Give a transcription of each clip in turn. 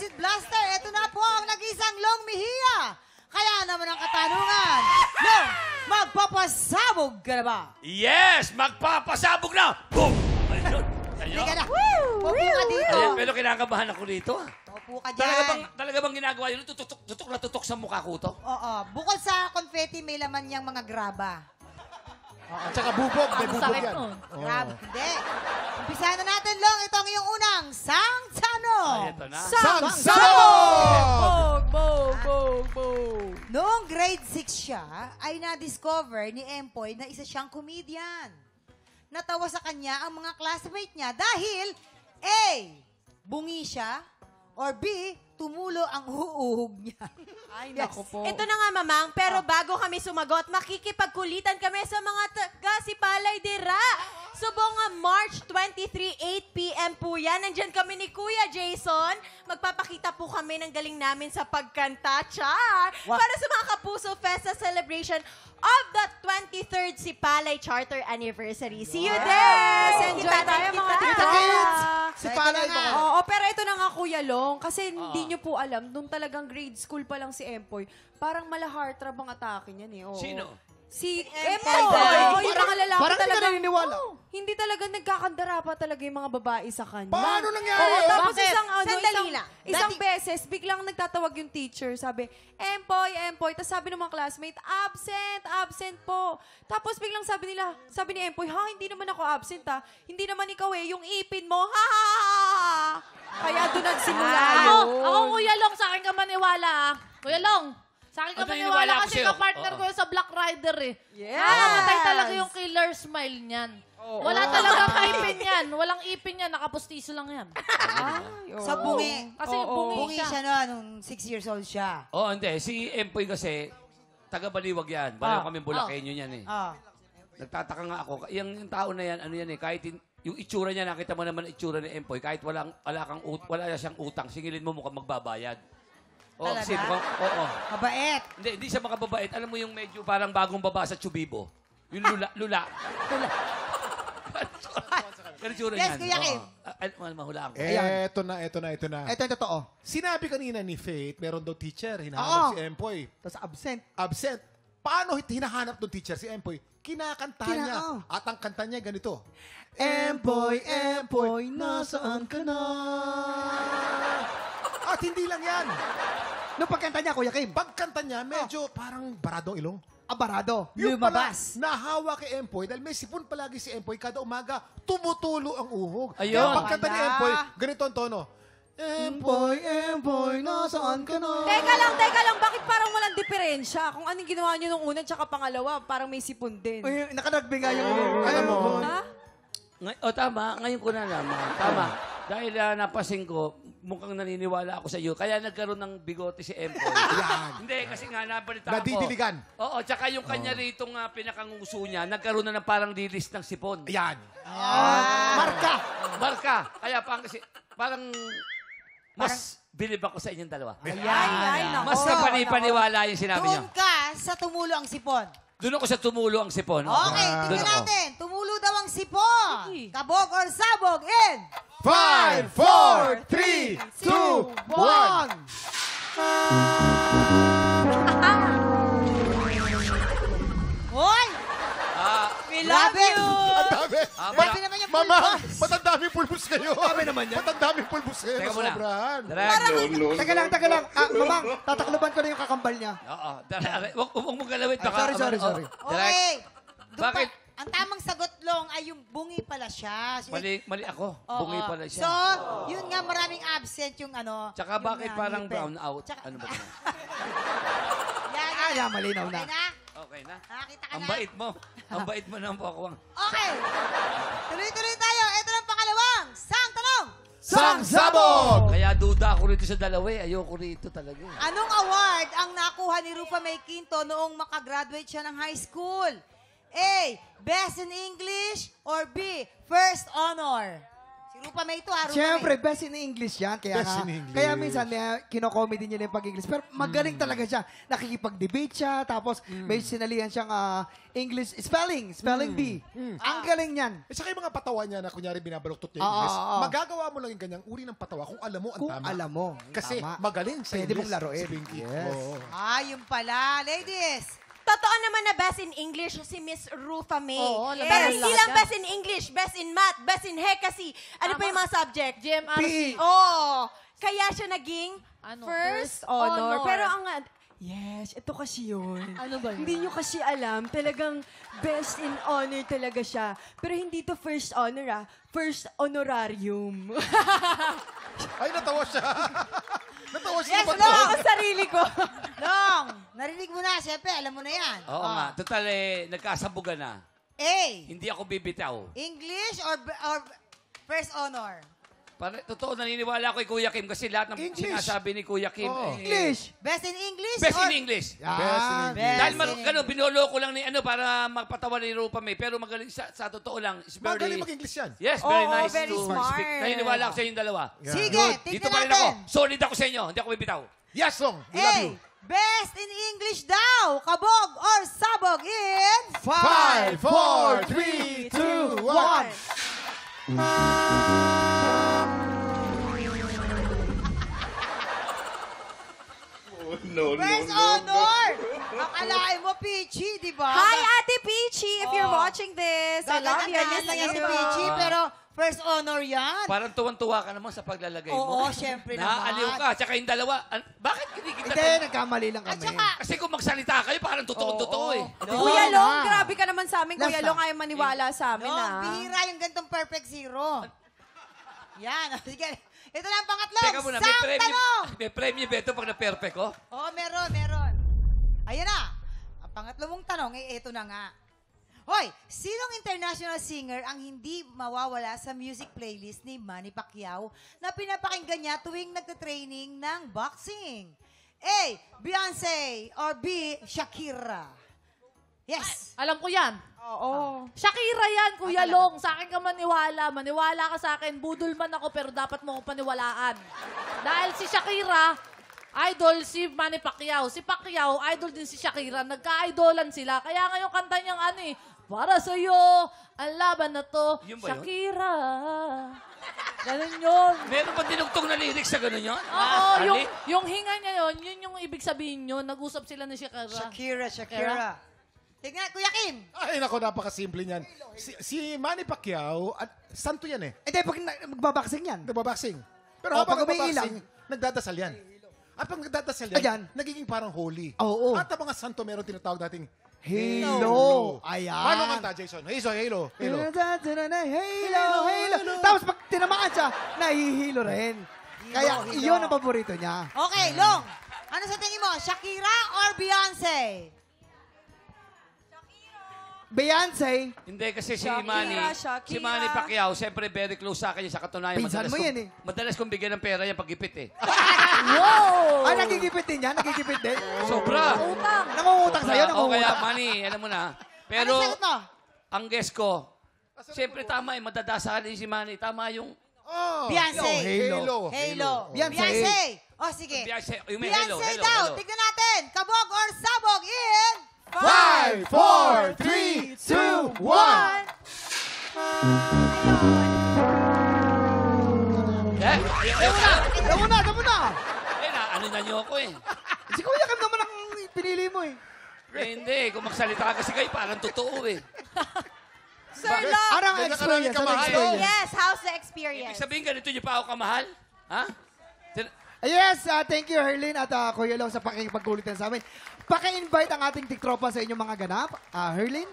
Acid Blaster, ito na po ang nag-isang Long Mejia. Kaya naman ang katanungan, Long, magpapasabog ka na ba? Yes! Magpapasabog na! Boom! Ayun. Hindi ka Ayun. na. Upo ka dito. Ayun, pero kinakabahan ako dito. Upo ka dyan. Talaga bang ginagawa yun? Tutok na tutok sa mukha ko to? Oo. Bukod sa confetti, may laman niyang mga graba. At saka bubog. May bubog yan. Graba. Hindi. Umpisahan na natin, Long. Ito ang iyong unang sang tanong. Ay, ito na. Sabog! Noong grade 6 siya, ay na-discover ni Empoy na isa siyang comedian. Natawa sa kanya ang mga classmate niya dahil A. Bungi siya or B. Tumulo ang uuhog niya. Ay, Yes. naku po. Ito na nga, Mamang, pero bago kami sumagot, makikipagkulitan kami sa mga taga-Sipalay Dira. Subong March 23, 8 p.m. po yan. Nandyan kami ni Kuya Jason. Magpapakita po kami ng galing namin sa pagkanta, char! Para sa mga Kapuso Festa celebration of the 23rd Sipalay Charter Anniversary. See you there! Enjoy tayo, mga tita. Si Palay Ito na nga. ba? Oo, pero ito na nga, Kuya Long, kasi hindi nyo po alam, nung talagang grade school pa lang si Empoy, parang mala-heartthrob ang atake niyan eh. Oo. Sino? Si Empoy. Empoy. Yung mga lalaki Parang hindi ka talagang, naniniwala. hindi talaga nagkakandara pa talaga yung mga babae sa kanya. Paano nangyari? Oo, tapos Bakit? isang lang. isang Dati- beses, biglang nagtatawag yung teacher. Sabi, Empoy. Tapos sabi ng mga classmate, absent po. Tapos biglang sabi ni Empoy, ha, hindi naman ako absent ha. Hindi naman ikaw eh, yung ipin mo, ha. Kaya doon nagsimula yun. Ako, Kuya Long, sa akin ka maniwala, ah. Kuya Long, sa akin ka Ano, maniwala naniniwala ako kasi sa'yo. kapartner ko Oo. yun sa Black Rider eh. Yes. Nakakamatay talaga yung killer smile niyan. Wala talagang ipin yan. Walang ipin yan. Nakapustiso lang yan. Sa bungi. Kasi Oo. Bungi siya noon, nung 6 years old siya. Oh, hindi. Si Empoy kasi, taga-Baliwag yan. Baliwag kami Bulakenyo yan eh. Oh. Nagtataka nga ako. Yung tao na yan, ano yan eh, kahit yung itsura niya, nakita mo naman ang itsura ni Empoy, kahit wala siyang utang, singilin mo mukhang magbabayad. Oh, Talaga? kasi oo. Mabait. Hindi siya makababait. Alam mo yung medyo parang bagong baba sa Chubibo. Yung lula. Ganun tsura Yes, niyan. Kuya Kim. Mahulaan ko. Ito na. Ito yung totoo. Sinabi kanina ni Faith, meron daw teacher, Oo. hinahanap si Empoy. Tapos absent. Absent. Paano hinahanap ng teacher si Empoy? Kinakantahan niya. Oo. At ang kanta niya ganito. Empoy, nasaan ka na? At hindi lang yan. Nung pagkanta niya, Kuya Kim, Pagkanta niya, medyo parang baradong ilong. abarado, Yung pala, lumabas. nahawa kay Empoy dahil may sipon palagi si Empoy. Kada umaga, tumutulo ang uhog. Ayun. Kaya pagkanta ni Wala. Empoy, ganito ang tono. Empoy, nasaan ka na? Teka lang, bakit parang walang diferensya? Kung anong ginawa niyo nung una tsaka pangalawa, parang may sipon din. Uy, nakanagbi nga yung... Alam mo, Ha? Tama. Ngayon ko na naman. Tama. Dahil napasin ko, mukhang naniniwala ako sa iyo. Kaya nagkaroon ng bigote si Empoy. yan. Hindi, kasi nga nabalita ko. Nadidiligan. Oo, tsaka yung kanya ritong pinakanguso niya, nagkaroon na ng parang dilis ng sipon. Yan. Marka. Marka. Kaya parang mas bilib ako sa inyong dalawa. Ay, nako. Mas napani-paniwala yung sinabi niya. Doon ka sa tumulo ang sipon. Doon ako sa tumulo ang sipon. Okay, Doon tingnan ako. natin. Tumulo daw ang sipon. Sige. Kabog or sabog in 5, 4, 3, 2, 1. Hoy! We love you. Ang dami. Grabe naman yung Mama, pulbos. ba't ang daming pulbos kayo? Dami naman yan. Ba't ang daming pulbos kayo? Teka muna. Sobrahan. Teka lang. Mamang, tatakloban ko na yung kakambal niya. Oo. Huwag mo galawin. Baka, sorry. Okay. Doon Bakit? pa- ang tamang sagot, Long, ay yung bungi pala siya. Mali ako. Oo. Bungi pala siya. So, yun nga, maraming absent yung ano. Tsaka yung, bakit parang ngipin. brown out? Tsaka- Ano ba ito? Yan. malinaw na. Okay na? Okay na. Nakakita ka Ang na? bait mo. Ang bait mo ng pokwang. Okay. Tuloy-tuloy tayo. Ito ng pangalawang. Sang tanong. Sang Sabog! Kaya duda ako rito sa dalawa eh. Ayoko rito talaga eh. Anong award ang nakuha ni Rufa May Quinto noong makagraduate siya ng high school? A. Best in English or B. First honor? Si Rupa May ito, Rupa Siyempre, May. best in English yan. Kaya Best nga, in English. Kaya minsan, kino-comedy nila yung pag-English. Pero magaling talaga siya. Nakikipag-debate siya. Tapos, may sinalihan siyang English spelling bee. Ang galing niyan. Eh, saka yung mga patawa niya na kunyari binabaluktot niya Oo, English, oo. magagawa mo lang yung ganyang uri ng patawa kung alam mo ang Kung tama. alam mo. Kasi tama. magaling sa Pwede English. mong laruin. Si Pinky. Yes. Oo. Yun pala. Ladies. Totoo naman na best in English si Miss Rufa May. Oo, alam Pero mo hindi lahat lang yan. best in English, best in math, best in hekasi. Ano pa yung mga subject? GMRC. Oh, kaya siya naging First honor. Pero yes, ito kasi yun. Ano ba yun? Hindi nyo kasi alam, talagang best in honor talaga siya. Pero hindi to first honor first honorarium. Ay, natawa siya. Natawa siya. Yes, Ba't- Long! Ang sarili ko. Long, narinig mo na. Siyempre, alam mo na yan. Oo nga. Total, nagkasabugan na. A. Hindi ako bibitaw. English or first honor? Totoo, naniniwala ko kay Kuya Kim kasi lahat ng English. sinasabi ni Kuya Kim. Oo. English. Best in English Best or... in English. Yan. Best in English. Dahil binolo ko lang ni para magpatawa ni Rupa May. Pero magaling sa totoo lang. It's very, Magaling mag-English yan. yes, very Oo, nice very to smart. speak. Naniniwala ko sa inyong dalawa. Sige, Good. Dito tignan pa rin ako. natin. Solid ako sa inyo. Hindi ako bibitaw. Yes, Long. We love you. Best in English daw. Kabog or sabog in... 5, 4, 3, 2, 1. First honor! Akalain mo, Peachy, di ba? Hi, Ate Peachy, if you're watching this. I love you. I Gaganda miss lang yan si you. Peachy, pero first honor yan. Parang tuwan-tuwa ka naman sa paglalagay mo. Oo, syempre naman. Naaliw ka. Tsaka yung dalawa. Bakit hindi kita... Hindi, nagkamali lang At kami. saka, Kasi kung magsalita kayo, parang totoo-totoo eh. Kuya Oo Long, na. grabe ka naman sa amin. Last Kuya time. Long, ayaw maniwala sa amin, no, ah. bihira yung gantong perfect zero. Yan. Sige. Ito na ang pangatlo. Teka muna, may premyo ba ito pag na-perfect ko? Oo, meron. Ayan na. Ang pangatlo mong tanong, ito na nga. Hoy, sinong international singer ang hindi mawawala sa music playlist ni Manny Pacquiao na pinapakinggan niya tuwing nagte-training ng boxing? A. Beyonce or B. Shakira? Yes. Alam ko yan. Oo. Shakira yan, Kuya talaga? Long. Sa akin ka maniwala. Maniwala ka sa akin. Budol man ako, pero dapat mo akong paniwalaan. Dahil si Shakira, idol si Manny Pacquiao. Si Pacquiao, idol din si Shakira. Nagka-idolan sila. Kaya ngayong kanta niyang para sa'yo, ang laban na to, Yun ba yun? Shakira. Ganun yun. Meron ba dinugtong na lyrics sa ganun yun? Oo, Ali? yung hinga niya yun yung ibig sabihin yun. Nag-usap sila ni Shakira. Shakira. Tignan, Kuya Kim. Ay, nako, napakasimple niyan. Si Manny Pacquiao, santo yan eh. Hindi, pag magbabaksing yan. Nagbaboxing. Pero Oh, habang pag umiilang. nagbaboxing, nagdadasal yan. At pag nagdadasal yan, Ayan. nagiging parang holy. Oo. At ang mga santo meron tinatawag nating Halo. Ayan. Paano kanta, Jason? Halo. Halo. Tapos pag tinamaan siya, nahihilo rin. Kaya Hilo. iyon ang paborito niya. Okay, Long. Ano sa tingin mo? Shakira or Beyonce? Beyonce, Hindi kasi si Shakira. si Manny Pacquiao, siyempre very close sa akin sa katunayan. Pinsan mo yan eh. Madalas kong bigyan ng pera yan pag-ipit eh. ay nagigipit din yan, nagigipit din. Sobra. Utang. Nangungutang sa'yo, O kaya, nangungutang. Manny, alam mo na. Pero, Ano sagot mo? ang guess ko, siyempre tama eh, madadasalin si Manny. Tama yung Oh, Beyonce. Halo. Halo. Beyonce. Oh, sige. Beyonce. Yung may Beyonce hello, daw. hello. Tignan natin. Kabog or sabog in... 5, 4, 3, 2, 1. Tama na. Ano na niyo ako eh. Si Kuya Kim naman ang pinili mo eh. Hindi, kung magsalita kasi kayo, parang totoo eh. Sir Long. Anong Ganyan ka experience? namin Anong kamahal, experience? Yes, how's the Ibig experience? sabihin, ganito niyo pa ako kamahal? Ha? Yes, thank you Herlin at Kuya Long sa pakikipagkulitan sa amin. Paki-invite ang ating tiktropa sa inyong mga ganap. Herlin?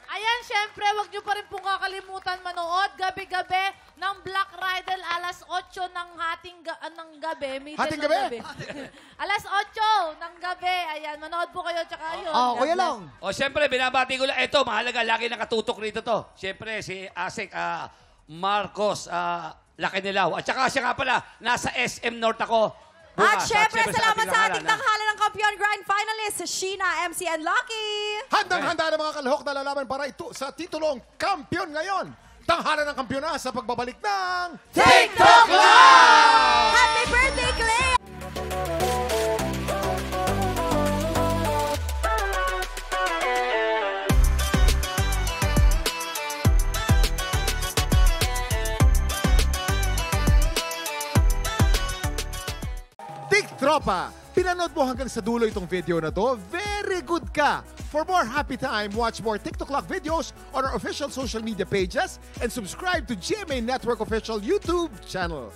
Ayan, syempre, wag niyo pa rin pong kakalimutan manood gabi-gabi ng Black Rider alas 8 ng ng gabi. Middle Hating ng gabi? alas 8 ng gabi. Ayan, manood po kayo, tsaka yun. Kuya Long. O, siyempre, binabati ko lang. Ito, mahalaga, lagi nakatutok rito to. Siyempre, si Asik Marcos Lacanilao. At saka siya nga pala, nasa SM North ako. At syempre, salamat sa ating tanghalan, tanghalan ng Kampiyon Grand Finalist, Sheena, MC, and Lucky. Handang-handa na mga kalahok na lalaban para ito sa titulong kampiyon ngayon. tanghalan ng kampiyona sa pagbabalik ng TikTok Live! Happy birthday, Clay! TikTropa! Pinanood mo hanggang sa dulo itong video na to? Very good ka! For more happy time, watch more TikTok Lock videos on our official social media pages and subscribe to GMA Network official YouTube channel.